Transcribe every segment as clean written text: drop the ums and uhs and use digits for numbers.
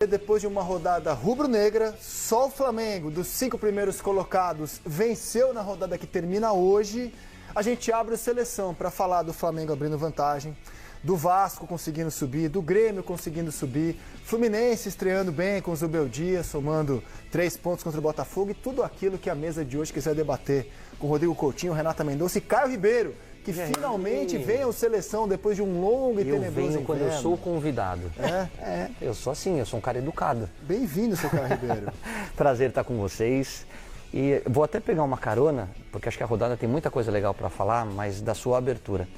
Depois de uma rodada rubro-negra, só o Flamengo, dos 5 primeiros colocados, venceu na rodada que termina hoje. A gente abre a seleção para falar do Flamengo abrindo vantagem, do Vasco conseguindo subir, do Grêmio conseguindo subir, Fluminense estreando bem com o Zubeldia, somando 3 pontos contra o Botafogo e tudo aquilo que a mesa de hoje quiser debater com Rodrigo Coutinho, Renata Mendonça e Caio Ribeiro, que finalmente vem ao seleção depois de um longo e tenebroso inverno. Quando eu sou convidado. É. Eu sou assim, eu sou um cara educado. Bem-vindo, seu Caio Ribeiro. Prazer estar com vocês. E vou até pegar uma carona, porque acho que a rodada tem muita coisa legal para falar, mas da sua abertura.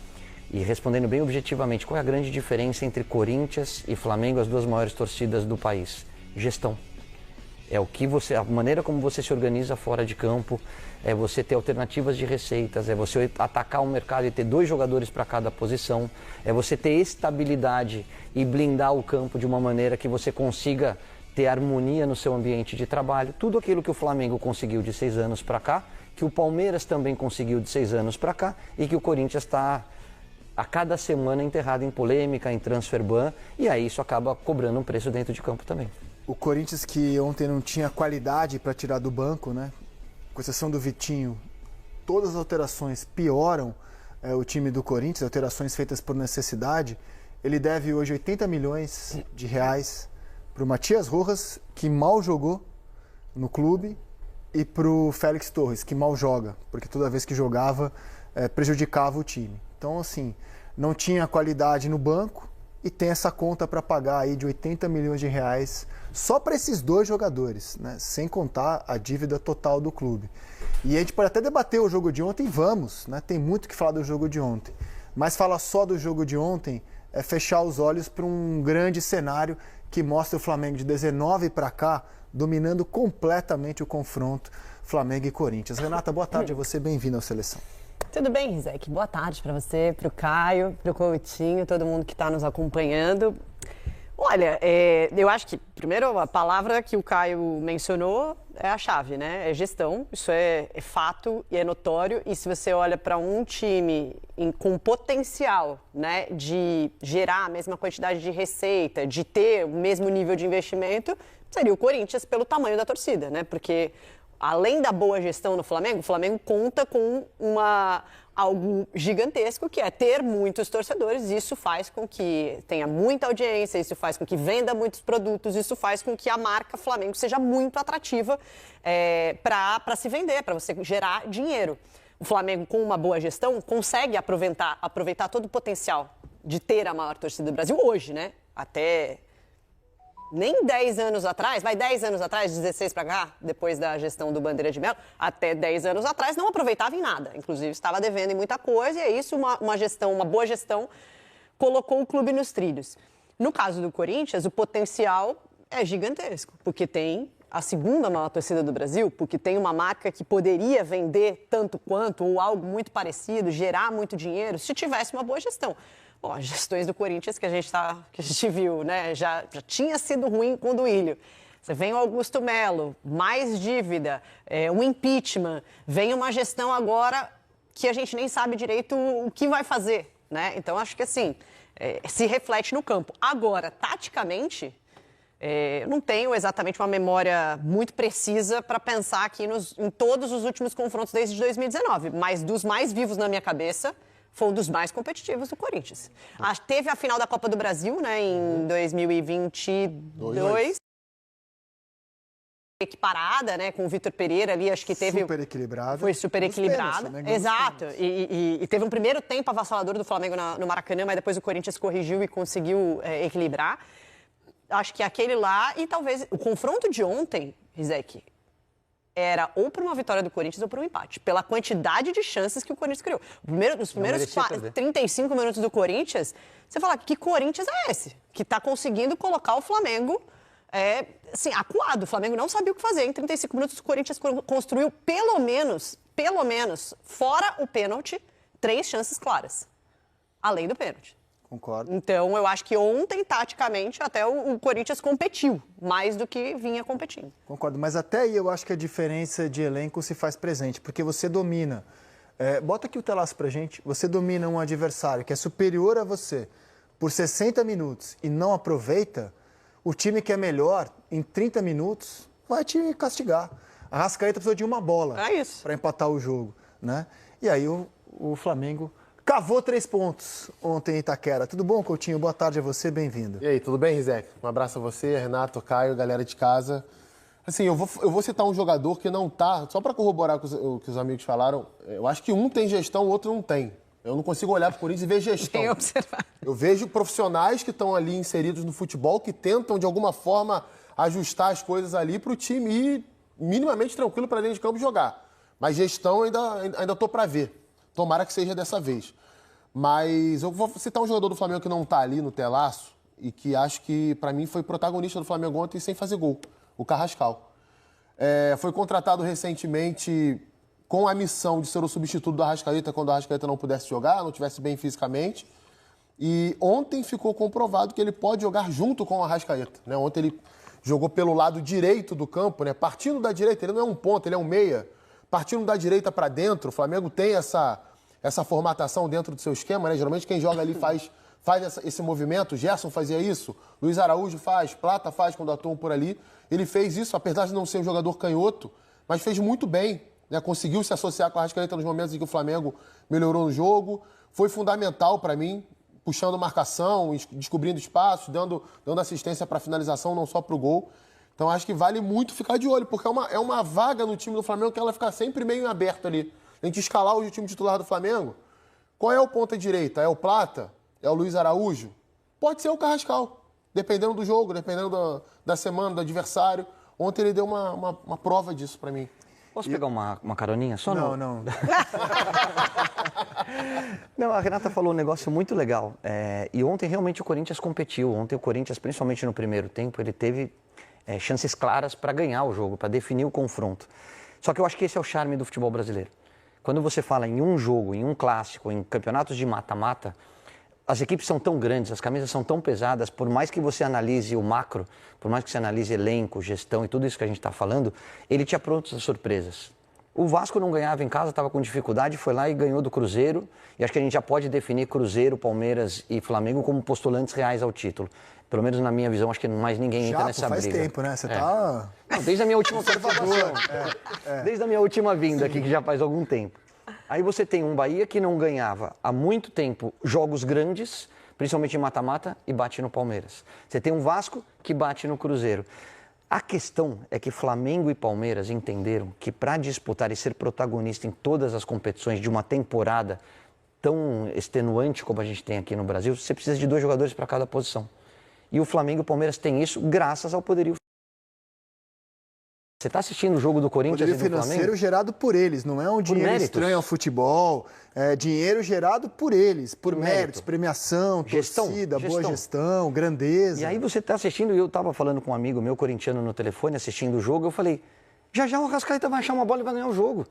E respondendo bem objetivamente, qual é a grande diferença entre Corinthians e Flamengo, as duas maiores torcidas do país? Gestão. É a maneira como você se organiza fora de campo, é você ter alternativas de receitas, é você atacar o mercado e ter 2 jogadores para cada posição, é você ter estabilidade e blindar o campo de uma maneira que você consiga ter harmonia no seu ambiente de trabalho. Tudo aquilo que o Flamengo conseguiu de 6 anos para cá, que o Palmeiras também conseguiu de 6 anos para cá e que o Corinthians está a cada semana enterrado em polêmica, em transfer ban, e aí isso acaba cobrando um preço dentro de campo também. O Corinthians que ontem não tinha qualidade para tirar do banco, né? Com exceção do Vitinho, todas as alterações pioram o time do Corinthians, alterações feitas por necessidade. Ele deve hoje 80 milhões de reais para o Matias Rojas, que mal jogou no clube, e para o Félix Torres, que mal joga, porque toda vez que jogava prejudicava o time. Então, assim, não tinha qualidade no banco e tem essa conta para pagar aí de 80 milhões de reais só para esses 2 jogadores, né? Sem contar a dívida total do clube. E a gente pode até debater o jogo de ontem, vamos, né? Tem muito que falar do jogo de ontem. Mas falar só do jogo de ontem é fechar os olhos para um grande cenário que mostra o Flamengo de 19 para cá dominando completamente o confronto Flamengo e Corinthians. Renata, boa tarde a você, bem-vinda ao Seleção. Tudo bem, Rizek? Boa tarde para você, para o Caio, para o Coutinho, todo mundo que está nos acompanhando. Olha, eu acho que, primeiro, a palavra que o Caio mencionou é a chave, né? É gestão, isso é fato e é notório. E se você olha para um time com potencial, né, de gerar a mesma quantidade de receita, de ter o mesmo nível de investimento, seria o Corinthians pelo tamanho da torcida, né? Porque além da boa gestão no Flamengo, o Flamengo conta com algo gigantesco, que é ter muitos torcedores. Isso faz com que tenha muita audiência, isso faz com que venda muitos produtos, isso faz com que a marca Flamengo seja muito atrativa para se vender, para você gerar dinheiro. O Flamengo, com uma boa gestão, consegue aproveitar todo o potencial de ter a maior torcida do Brasil hoje, né? Até nem 10 anos atrás, 10 anos atrás, 16 para cá, depois da gestão do Bandeira de Melo, até 10 anos atrás não aproveitava em nada. Inclusive estava devendo em muita coisa e é isso, uma boa gestão, colocou o clube nos trilhos. No caso do Corinthians, o potencial é gigantesco, porque tem a segunda maior torcida do Brasil, porque tem uma marca que poderia vender tanto quanto ou algo muito parecido, gerar muito dinheiro, se tivesse uma boa gestão. Bom, as gestões do Corinthians que a gente viu, né, já tinha sido ruim com o Duílio. Você vem o Augusto Melo, mais dívida, um impeachment, vem uma gestão agora que a gente nem sabe direito o que vai fazer, né? Então, acho que assim, se reflete no campo. Agora, taticamente, eu não tenho exatamente uma memória muito precisa para pensar aqui em todos os últimos confrontos desde 2019, mas dos mais vivos na minha cabeça, foi um dos mais competitivos do Corinthians. Teve a final da Copa do Brasil, né, em 2022. Equiparada, né, com o Vitor Pereira ali, acho que teve... Super equilibrado. Foi super equilibrado, né? Exato. E teve um primeiro tempo avassalador do Flamengo no Maracanã, mas depois o Corinthians corrigiu e conseguiu equilibrar. Acho que aquele lá, e talvez o confronto de ontem, Rizek, era ou para uma vitória do Corinthians ou para um empate, pela quantidade de chances que o Corinthians criou. Nos primeiros 35 minutos do Corinthians, você fala, que Corinthians é esse? Que está conseguindo colocar o Flamengo assim, acuado. O Flamengo não sabia o que fazer. Em 35 minutos, o Corinthians construiu pelo menos, fora o pênalti, 3 chances claras, além do pênalti. Concordo. Então, eu acho que ontem, taticamente, até o Corinthians competiu, mais do que vinha competindo. Concordo, mas até aí eu acho que a diferença de elenco se faz presente, porque você domina. Bota aqui o telaço pra gente. Você domina um adversário que é superior a você por 60 minutos e não aproveita, O time que é melhor, em 30 minutos, vai te castigar. A Arrascaeta precisou de uma bola para empatar o jogo, né? E aí o Flamengo cavou 3 pontos ontem em Itaquera. Tudo bom, Coutinho? Boa tarde a você, bem-vindo. E aí, tudo bem, Rizek? Um abraço a você, Renato, Caio, galera de casa. Assim, eu vou citar um jogador que não tá, só para corroborar o que os amigos falaram, eu acho que um tem gestão, o outro não tem. Eu não consigo olhar para o Corinthians e ver gestão. Bem observado. Eu vejo profissionais que estão ali inseridos no futebol, que tentam, de alguma forma, ajustar as coisas ali para o time ir minimamente tranquilo para dentro de campo jogar. Mas gestão ainda estou para ver. Tomara que seja dessa vez. Mas eu vou citar um jogador do Flamengo que não está ali no telaço e que acho que, para mim, foi protagonista do Flamengo ontem sem fazer gol. O Carrascal. Foi contratado recentemente com a missão de ser o substituto do Arrascaeta quando o Arrascaeta não pudesse jogar, não estivesse bem fisicamente. E ontem ficou comprovado que ele pode jogar junto com o Arrascaeta, né? Ontem ele jogou pelo lado direito do campo, né? Partindo da direita, ele não é um ponta, ele é um meia. Partindo da direita para dentro, o Flamengo tem essa formatação dentro do seu esquema, né? Geralmente quem joga ali faz esse movimento. Gerson fazia isso, Luiz Araújo faz, Plata faz quando atuam por ali. Ele fez isso, apesar de não ser um jogador canhoto, mas fez muito bem, né? Conseguiu se associar com a Arrascaeta nos momentos em que o Flamengo melhorou no jogo. Foi fundamental para mim, puxando marcação, descobrindo espaços, dando assistência para finalização, não só para o gol. Então acho que vale muito ficar de olho, porque é uma vaga no time do Flamengo que ela fica sempre meio em aberto ali. A gente escalar o time titular do Flamengo. Qual é o ponta direita? É o Plata? É o Luiz Araújo? Pode ser o Carrascal, dependendo do jogo, dependendo da semana, do adversário. Ontem ele deu uma prova disso para mim. Posso pegar uma caroninha? Só Não. Não, a Renata falou um negócio muito legal. E ontem realmente o Corinthians competiu. Ontem o Corinthians, principalmente no primeiro tempo, ele teve chances claras para ganhar o jogo, para definir o confronto. Só que eu acho que esse é o charme do futebol brasileiro. Quando você fala em um jogo, em um clássico, em campeonatos de mata-mata, as equipes são tão grandes, as camisas são tão pesadas, por mais que você analise o macro, por mais que você analise elenco, gestão e tudo isso que a gente está falando, ele te apronta as surpresas. O Vasco não ganhava em casa, estava com dificuldade, foi lá e ganhou do Cruzeiro. E acho que a gente já pode definir Cruzeiro, Palmeiras e Flamengo como postulantes reais ao título. Pelo menos na minha visão, acho que mais ninguém entra nessa faz briga. Faz tempo, né? Você tá... Não, desde a minha última participação. Desde a minha última vinda aqui, que já faz algum tempo. Aí você tem um Bahia que não ganhava há muito tempo jogos grandes, principalmente em mata-mata, e bate no Palmeiras. Você tem um Vasco que bate no Cruzeiro. A questão é que Flamengo e Palmeiras entenderam que para disputar e ser protagonista em todas as competições de uma temporada tão extenuante como a gente tem aqui no Brasil, você precisa de 2 jogadores para cada posição. E o Flamengo e o Palmeiras têm isso graças ao poderio. Você está assistindo o jogo do Corinthians e do Flamengo? Poderio financeiro gerado por eles, não é um dinheiro estranho ao futebol, é dinheiro gerado por eles, por méritos, premiação, torcida, boa gestão, grandeza. E aí você está assistindo, e eu estava falando com um amigo meu corintiano no telefone, assistindo o jogo, eu falei, já o Arrascaeta vai achar uma bola e vai ganhar o jogo.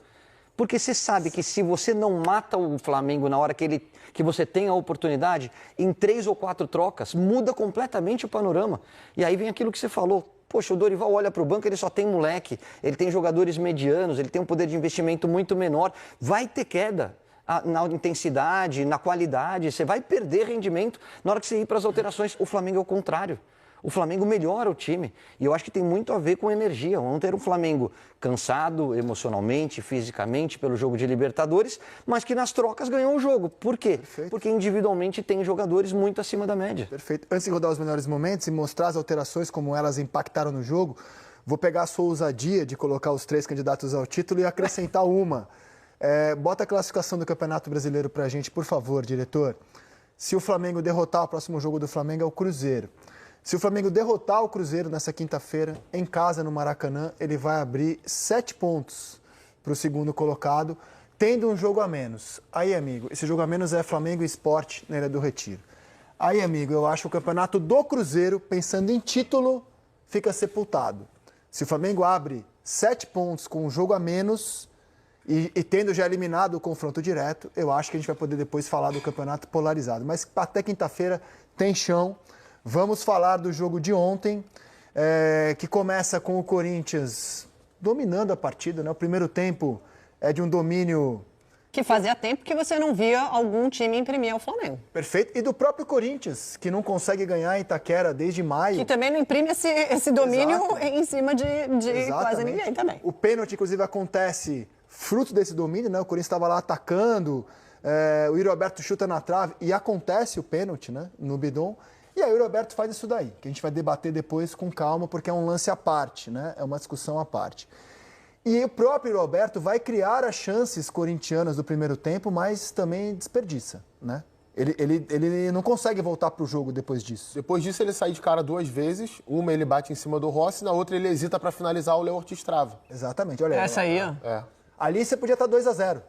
Porque você sabe que se você não mata o Flamengo na hora que você tem a oportunidade, em 3 ou 4 trocas, muda completamente o panorama. E aí vem aquilo que você falou. Poxa, o Dorival olha para o banco, ele só tem moleque, ele tem jogadores medianos, ele tem um poder de investimento muito menor. Vai ter queda na intensidade, na qualidade, você vai perder rendimento na hora que você ir para as alterações. O Flamengo é o contrário. O Flamengo melhora o time. E eu acho que tem muito a ver com energia. Ontem era um Flamengo cansado emocionalmente, fisicamente, pelo jogo de Libertadores, mas que nas trocas ganhou o jogo. Por quê? Perfeito. Porque individualmente tem jogadores muito acima da média. Perfeito. Antes de rodar os melhores momentos e mostrar as alterações, como elas impactaram no jogo, vou pegar a sua ousadia de colocar os 3 candidatos ao título e acrescentar uma. Bota a classificação do Campeonato Brasileiro pra gente, por favor, diretor. Se o Flamengo derrotar, o próximo jogo do Flamengo é o Cruzeiro. Se o Flamengo derrotar o Cruzeiro nessa quinta-feira, em casa, no Maracanã, ele vai abrir 7 pontos para o segundo colocado, tendo um jogo a menos. Aí, amigo, esse jogo a menos é Flamengo e Sport na Ilha do Retiro. Aí, amigo, eu acho que o campeonato do Cruzeiro, pensando em título, fica sepultado. Se o Flamengo abre 7 pontos com um jogo a menos e tendo já eliminado o confronto direto, eu acho que a gente vai poder depois falar do campeonato polarizado. Mas até quinta-feira tem chão. Vamos falar do jogo de ontem, que começa com o Corinthians dominando a partida, né? O primeiro tempo é de um domínio Que fazia tempo que você não via algum time imprimir ao Flamengo. Perfeito. E do próprio Corinthians, que não consegue ganhar em Itaquera desde maio. Que também não imprime esse domínio Exato. em cima de quase ninguém também. O pênalti, inclusive, acontece fruto desse domínio, né? O Corinthians estava lá atacando, o Yuri Alberto chuta na trave e acontece o pênalti, né? No Bidon. E aí o Yuri Alberto faz isso daí, que a gente vai debater depois com calma, porque é um lance à parte, né? É uma discussão à parte. E o próprio Roberto vai criar as chances corintianas do primeiro tempo, mas também desperdiça, né? Ele não consegue voltar para o jogo depois disso. Depois disso, ele sai de cara 2 vezes. Uma ele bate em cima do Rossi, na outra ele hesita para finalizar, o Léo Ortiz trava. Exatamente, olha. Essa aí, ó. Ali você podia estar 2-0.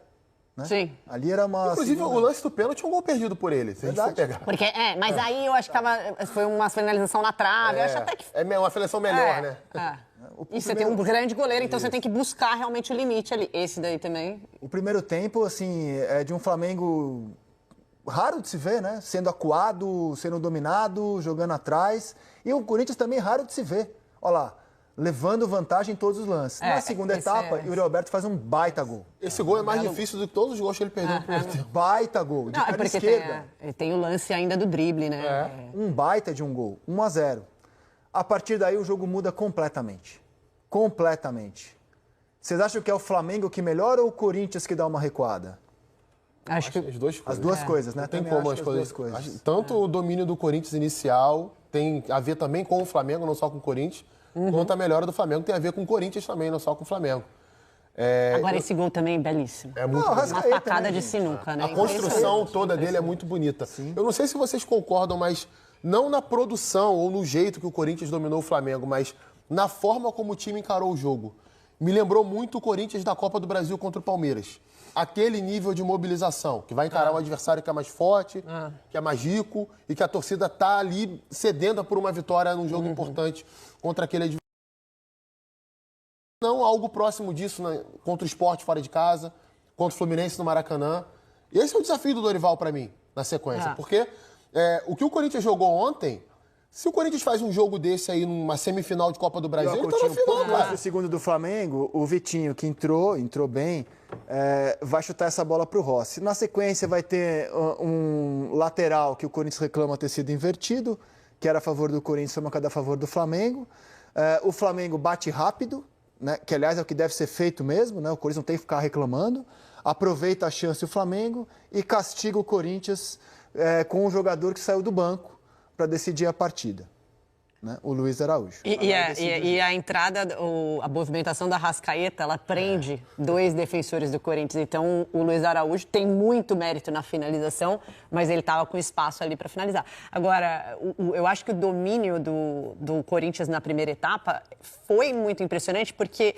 Né? Sim. Ali era uma. Inclusive, segunda... o lance do pênalti é um gol perdido por ele, se Verdade. a gente for pegar. Porque, mas aí eu acho que foi uma finalização na trave. Eu acho até que. É uma finalização melhor, né? E você tem um grande goleiro, então você tem que buscar realmente o limite ali. Esse daí também. O primeiro tempo, assim, é de um Flamengo raro de se ver, né? Sendo acuado, sendo dominado, jogando atrás. E o Corinthians também raro de se ver. Olha lá, levando vantagem em todos os lances. Na segunda etapa, o Yuri Alberto faz um baita gol. Esse gol é mais difícil do que todos os gols que ele perdeu no primeiro tempo. Baita gol, de perna porque esquerda. tem o lance ainda do drible, né? Um baita de um gol, 1-0. A partir daí o jogo muda completamente. Completamente. Vocês acham que é o Flamengo que melhora ou o Corinthians que dá uma recuada? Acho que As duas coisas. As duas coisas, né? Não tem Também como acho as que coisas. coisas. Tanto o domínio do Corinthians inicial tem a ver também com o Flamengo, não só com o Corinthians, quanto a melhora do Flamengo tem a ver com o Corinthians também, não só com o Flamengo. Agora esse gol também é belíssimo. É muito Não, bonito. Uma Arrascaeta, facada né, de gente? sinuca, né? A construção toda dele é muito bonita. Eu não sei se vocês concordam, mas não na produção ou no jeito que o Corinthians dominou o Flamengo, mas na forma como o time encarou o jogo. Me lembrou muito o Corinthians da Copa do Brasil contra o Palmeiras. Aquele nível de mobilização, que vai encarar um adversário que é mais forte, que é mais rico e que a torcida está ali sedenta por uma vitória num jogo importante contra aquele adversário. Não algo próximo disso, né, contra o Sport fora de casa, contra o Fluminense no Maracanã. E esse é o desafio do Dorival para mim, na sequência. Porque o que o Corinthians jogou ontem, se o Corinthians faz um jogo desse aí numa semifinal de Copa do Brasil, ele tá na final, cara. No segundo do Flamengo, o Vitinho, que entrou bem, vai chutar essa bola pro Rossi. Na sequência vai ter um lateral que o Corinthians reclama ter sido invertido, que era a favor do Corinthians, foi marcado a favor do Flamengo. O Flamengo bate rápido, né, que aliás é o que deve ser feito mesmo, né, o Corinthians não tem que ficar reclamando, aproveita a chance o Flamengo e castiga o Corinthians com o jogador que saiu do banco para decidir a partida, né, o Luiz Araújo. E a entrada, a movimentação da Arrascaeta, ela prende 2 defensores do Corinthians. Então, o Luiz Araújo tem muito mérito na finalização, mas ele estava com espaço ali para finalizar. Agora, eu acho que o domínio do Corinthians na primeira etapa foi muito impressionante, porque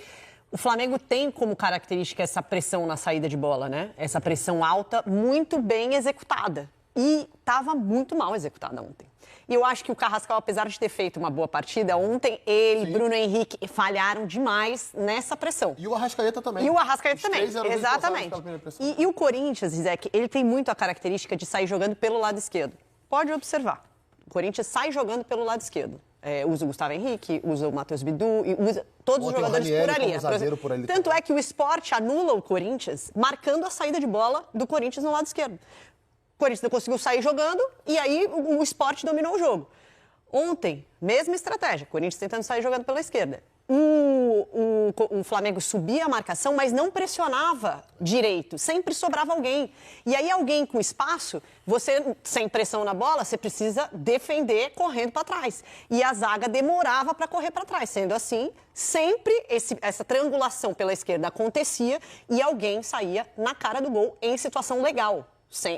o Flamengo tem como característica essa pressão na saída de bola, né? Essa pressão alta, muito bem executada. E estava muito mal executada ontem. E eu acho que o Carrascal, apesar de ter feito uma boa partida, ontem ele, Bruno Henrique, falharam demais nessa pressão. E o Arrascaeta também. E o Arrascaeta Os também, três eram exatamente. pela primeira pressão. E o Corinthians, Zizek, ele tem muito a característica de sair jogando pelo lado esquerdo. Pode observar. O Corinthians sai jogando pelo lado esquerdo. Usa o Gustavo Henrique, usa o Matheus Bidu, e usa todos os jogadores Ranieri por ali. como zagueiro por ali. Tanto é que o Sport anula o Corinthians, marcando a saída de bola do Corinthians no lado esquerdo. O Corinthians não conseguiu sair jogando e aí o Sport dominou o jogo. Ontem, mesma estratégia, o Corinthians tentando sair jogando pela esquerda. O Flamengo subia a marcação, mas não pressionava direito, sempre sobrava alguém. E aí alguém com espaço, você sem pressão na bola, você precisa defender correndo para trás. E a zaga demorava para correr para trás. Sendo assim, sempre essa triangulação pela esquerda acontecia e alguém saía na cara do gol em situação legal.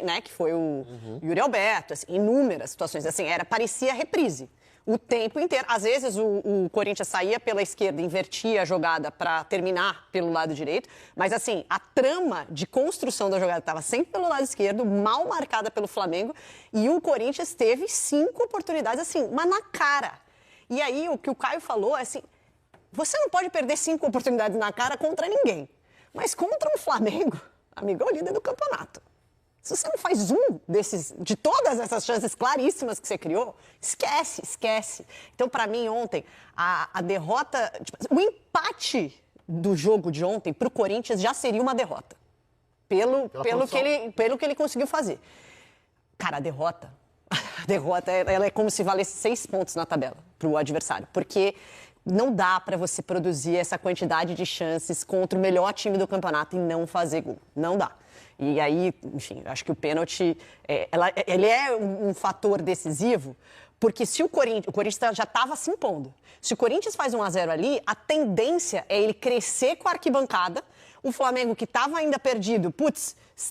Né, que foi o Yuri Alberto, assim, inúmeras situações, assim, parecia reprise o tempo inteiro. Às vezes o Corinthians saía pela esquerda, invertia a jogada para terminar pelo lado direito, mas assim, a trama de construção da jogada estava sempre pelo lado esquerdo, mal marcada pelo Flamengo, e o Corinthians teve 5 oportunidades, assim, mas na cara. E aí o que o Caio falou é assim, você não pode perder 5 oportunidades na cara contra ninguém, mas contra um Flamengo, amigo, é o líder do campeonato. Se você não faz de todas essas chances claríssimas que você criou, esquece. Então, para mim, ontem, a derrota, o empate do jogo de ontem para o Corinthians já seria uma derrota. pelo que ele conseguiu fazer. Cara, a derrota ela é como se valesse 6 pontos na tabela para o adversário, porque não dá para você produzir essa quantidade de chances contra o melhor time do campeonato e não fazer gol. Não dá. E aí, enfim, acho que o pênalti, ele é um fator decisivo, porque se o Corinthians já estava se impondo. Se o Corinthians faz 1-0 ali, a tendência é ele crescer com a arquibancada, o Flamengo, que estava ainda perdido,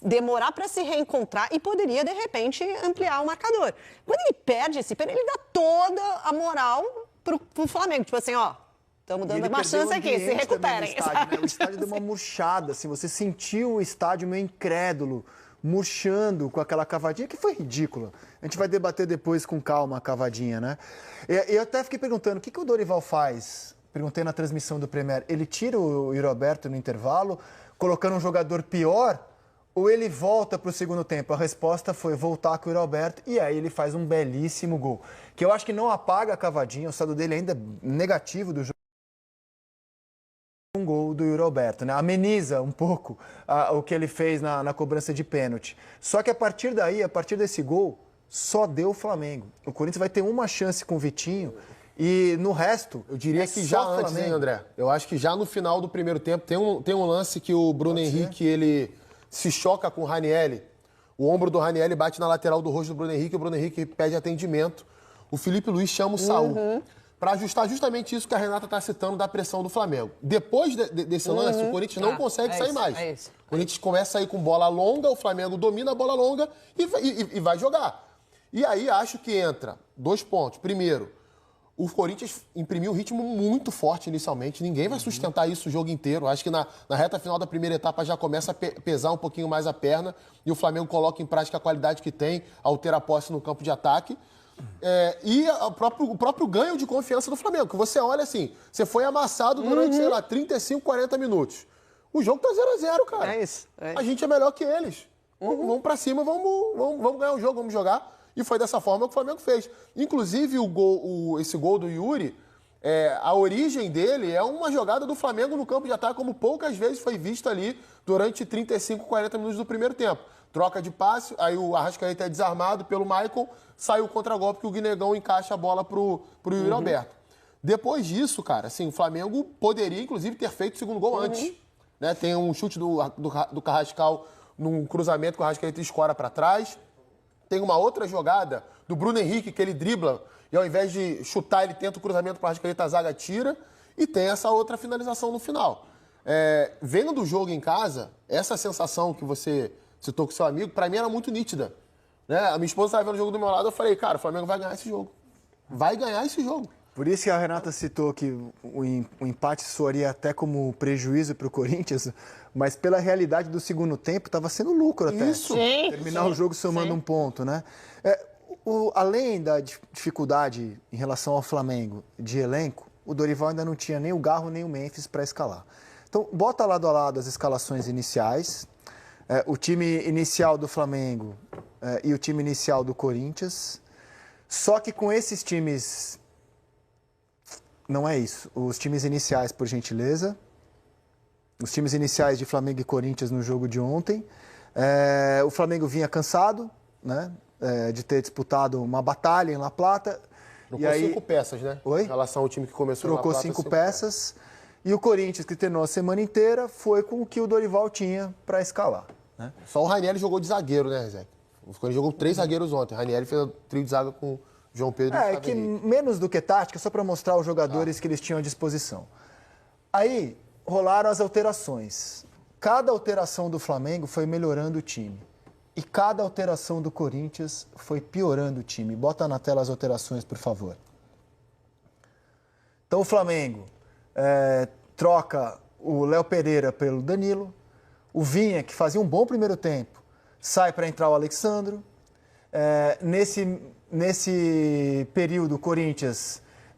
demorar para se reencontrar e poderia, de repente, ampliar o marcador. Quando ele perde esse pênalti, ele dá toda a moral pro Flamengo. Tipo assim, ó, estamos dando uma chance aqui, se recuperem. Estádio, né? O estádio deu uma murchada, assim, você sentiu o estádio meio incrédulo, murchando com aquela cavadinha, que foi ridícula. A gente vai debater depois com calma a cavadinha, né? Eu até fiquei perguntando, o que o Dorival faz? Perguntei na transmissão do Premier. Ele tira o Yuri Alberto no intervalo, colocando um jogador pior, ou ele volta para o segundo tempo? A resposta foi voltar com o Yuri Alberto, e aí ele faz um belíssimo gol. Que eu acho que não apaga a cavadinha, o saldo dele ainda é negativo do jogo. Um gol do Yuri Alberto, né? Ameniza um pouco o que ele fez na cobrança de pênalti. Só que a partir daí, a partir desse gol, só deu o Flamengo. O Corinthians vai ter uma chance com o Vitinho e no resto... Eu diria que já antes, hein, André? Eu acho que já no final do primeiro tempo tem um lance que o Bruno Henrique, ele se choca com o Ranieri. O ombro do Ranieri bate na lateral do rosto do Bruno Henrique, o Bruno Henrique pede atendimento. O Felipe Luiz chama o Saul. Para ajustar justamente isso que a Renata está citando da pressão do Flamengo. Depois desse lance, o Corinthians não consegue sair mais. O Corinthians começa a sair com bola longa, o Flamengo domina a bola longa e vai jogar. E aí acho que entra 2 pontos. Primeiro, o Corinthians imprimiu um ritmo muito forte inicialmente. Ninguém vai sustentar isso o jogo inteiro. Acho que na reta final da primeira etapa já começa a pesar um pouquinho mais a perna e o Flamengo coloca em prática a qualidade que tem ao ter a posse no campo de ataque. E o próprio ganho de confiança do Flamengo, que você olha assim, você foi amassado durante, sei lá, 35, 40 minutos. O jogo tá 0-0, cara. É isso. A gente é melhor que eles. Vamos pra cima, vamos ganhar o jogo, vamos jogar. E foi dessa forma que o Flamengo fez. Inclusive, esse gol do Yuri, a origem dele é uma jogada do Flamengo no campo de ataque, como poucas vezes foi vista ali durante 35, 40 minutos do primeiro tempo. Troca de passe, aí o Arrascaeta é desarmado pelo Maicon, sai o contragolpe que o Guinegão encaixa a bola pro Yuri Alberto. Depois disso, cara, assim, o Flamengo poderia, inclusive, ter feito o segundo gol antes. Né? Tem um chute do Carrascal num cruzamento que o Arrascaeta escora para trás. Tem uma outra jogada do Bruno Henrique, que ele dribla e ao invés de chutar, ele tenta o cruzamento para o Arrascaeta, a zaga tira. E tem essa outra finalização no final. Vendo o jogo em casa, essa sensação que você citou com seu amigo, para mim era muito nítida. Né? A minha esposa estava vendo o jogo do meu lado, eu falei, cara, o Flamengo vai ganhar esse jogo. Vai ganhar esse jogo. Por isso que a Renata citou que o empate soaria até como prejuízo para o Corinthians, mas pela realidade do segundo tempo, estava sendo lucro até. Isso. Sim, terminar o jogo somando um ponto, né? Além da dificuldade em relação ao Flamengo de elenco, o Dorival ainda não tinha nem o Garro nem o Memphis para escalar. Então, bota lado a lado as escalações iniciais, o time inicial do Flamengo e o time inicial do Corinthians. Só que com esses times, não é isso. Os times iniciais, por gentileza. Os times iniciais de Flamengo e Corinthians no jogo de ontem. O Flamengo vinha cansado, né, de ter disputado uma batalha em La Plata. Trocou 5 peças, né? Oi? Em relação ao time que começou Trocou na Plata, 5 peças. E o Corinthians, que treinou a semana inteira, foi com o que o Dorival tinha para escalar. Né? Só o Ranieri jogou de zagueiro, né, Zé? O Corinthians jogou 3 zagueiros ontem. O Ranieri fez o trio de zaga com João Pedro e que menos do que tática, só para mostrar os jogadores que eles tinham à disposição. Aí rolaram as alterações. Cada alteração do Flamengo foi melhorando o time. E cada alteração do Corinthians foi piorando o time. Bota na tela as alterações, por favor. Então o Flamengo troca o Léo Pereira pelo Danilo. O Vinha, que fazia um bom primeiro tempo, sai para entrar o Alexandro. Nesse período,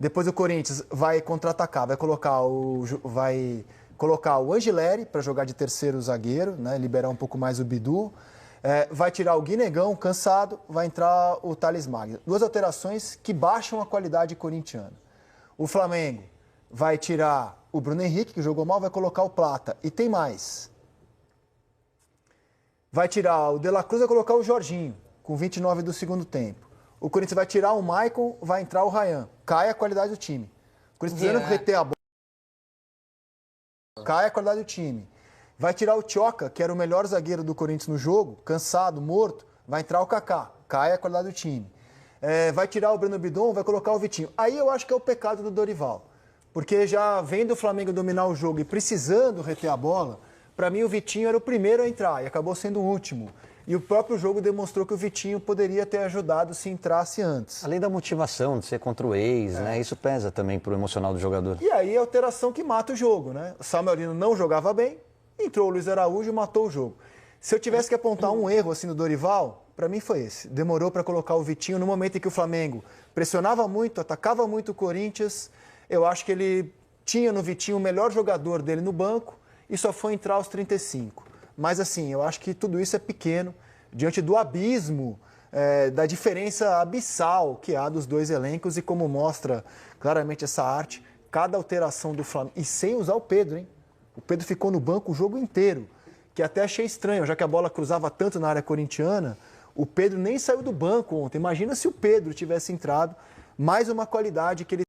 depois o Corinthians vai contra-atacar, vai colocar o Angileri para jogar de terceiro zagueiro, né, liberar um pouco mais o Bidu. Vai tirar o Guinegão, cansado, vai entrar o Thales Magno. 2 alterações que baixam a qualidade corintiana. O Flamengo vai tirar o Bruno Henrique, que jogou mal, vai colocar o Plata. E tem mais. Vai tirar o De La Cruz e colocar o Jorginho, com 29 do segundo tempo. O Corinthians vai tirar o Maicon, vai entrar o Ryan. Cai a qualidade do time. O Corinthians precisando reter a bola. Cai a qualidade do time. Vai tirar o Tioca, que era o melhor zagueiro do Corinthians no jogo, cansado, morto. Vai entrar o Kaká. Cai a qualidade do time. Vai tirar o Breno Bidon, vai colocar o Vitinho. Aí eu acho que é o pecado do Dorival. Porque já vendo o Flamengo dominar o jogo e precisando reter a bola, para mim o Vitinho era o primeiro a entrar e acabou sendo o último. E o próprio jogo demonstrou que o Vitinho poderia ter ajudado se entrasse antes. Além da motivação de ser contra o ex, né? Isso pesa também pro emocional do jogador. E aí a alteração que mata o jogo, né? O Samuel Lino não jogava bem, entrou o Luiz Araújo e matou o jogo. Se eu tivesse que apontar um erro assim no Dorival, para mim foi esse. Demorou para colocar o Vitinho no momento em que o Flamengo pressionava muito, atacava muito o Corinthians. Eu acho que ele tinha no Vitinho o melhor jogador dele no banco e só foi entrar aos 35. Mas assim, eu acho que tudo isso é pequeno diante do abismo, da diferença abissal que há dos dois elencos e como mostra claramente essa arte, cada alteração do Flamengo, e sem usar o Pedro, hein? O Pedro ficou no banco o jogo inteiro, que até achei estranho, já que a bola cruzava tanto na área corintiana, o Pedro nem saiu do banco ontem. Imagina se o Pedro tivesse entrado, mais uma qualidade que ele